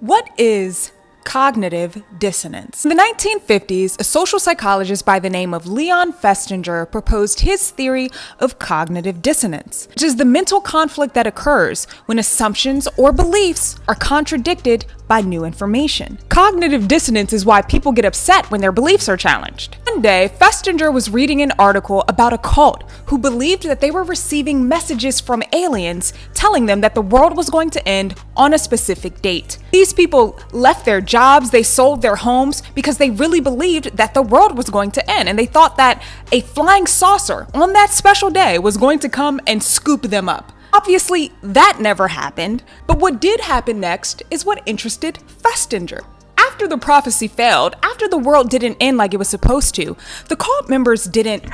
What is cognitive dissonance? In the 1950s, a social psychologist by the name of Leon Festinger proposed his theory of cognitive dissonance, which is the mental conflict that occurs when assumptions or beliefs are contradicted by new information. Cognitive dissonance is why people get upset when their beliefs are challenged. One day, Festinger was reading an article about a cult who believed that they were receiving messages from aliens telling them that the world was going to end on a specific date. These people left their jobs, they sold their homes because they really believed that the world was going to end, and they thought that a flying saucer on that special day was going to come and scoop them up. Obviously, that never happened, but what did happen next is what interested Festinger. After the prophecy failed, after the world didn't end like it was supposed to, the cult members didn't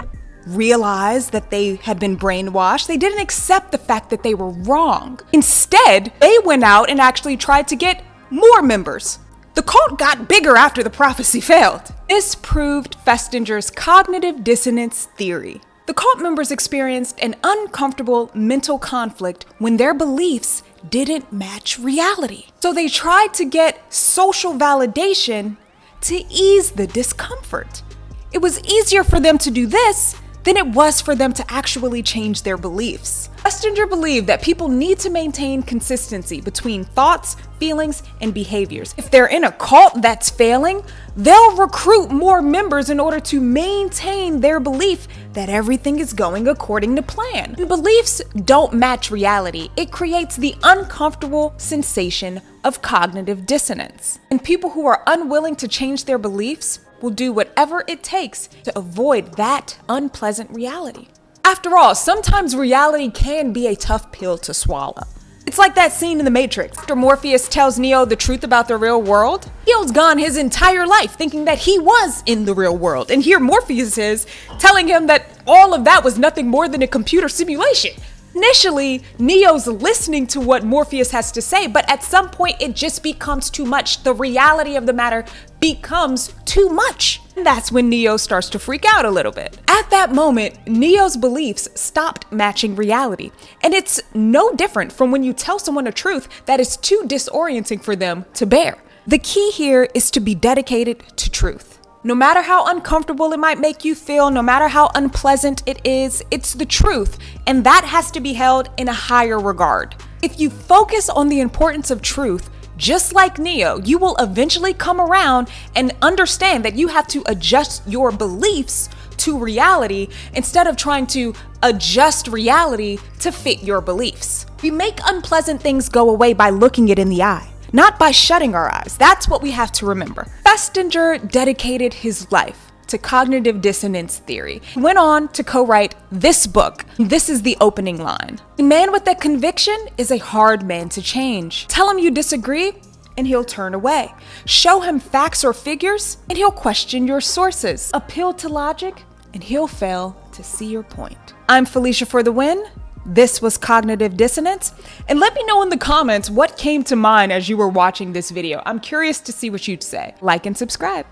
realize that they had been brainwashed. They didn't accept the fact that they were wrong. Instead, they went out and actually tried to get more members. The cult got bigger after the prophecy failed. This proved Festinger's cognitive dissonance theory. The cult members experienced an uncomfortable mental conflict when their beliefs didn't match reality. So they tried to get social validation to ease the discomfort. It was easier for them to do this than it was for them to actually change their beliefs. Festinger believed that people need to maintain consistency between thoughts, feelings, and behaviors. If they're in a cult that's failing, they'll recruit more members in order to maintain their belief that everything is going according to plan. When beliefs don't match reality, it creates the uncomfortable sensation of cognitive dissonance. And people who are unwilling to change their beliefs will do whatever it takes to avoid that unpleasant reality. After all, sometimes reality can be a tough pill to swallow. It's like that scene in The Matrix. After Morpheus tells Neo the truth about the real world, Neo's gone his entire life thinking that he was in the real world. And here Morpheus is telling him that all of that was nothing more than a computer simulation. Initially, Neo's listening to what Morpheus has to say, but at some point it just becomes too much. The reality of the matter becomes too much. And that's when Neo starts to freak out a little bit. At that moment, Neo's beliefs stopped matching reality. And it's no different from when you tell someone a truth that is too disorienting for them to bear. The key here is to be dedicated to truth. No matter how uncomfortable it might make you feel, no matter how unpleasant it is, it's the truth, and that has to be held in a higher regard. If you focus on the importance of truth, just like Neo, you will eventually come around and understand that you have to adjust your beliefs to reality instead of trying to adjust reality to fit your beliefs. We make unpleasant things go away by looking it in the eye, not by shutting our eyes. That's what we have to remember. Festinger dedicated his life to cognitive dissonance theory. He went on to co-write this book. This is the opening line. A man with that conviction is a hard man to change. Tell him you disagree, and he'll turn away. Show him facts or figures, and he'll question your sources. Appeal to logic, and he'll fail to see your point. I'm Felicia for the win. This was Cognitive Dissonance, and let me know in the comments what came to mind as you were watching this video. I'm curious to see what you'd say. Like and subscribe.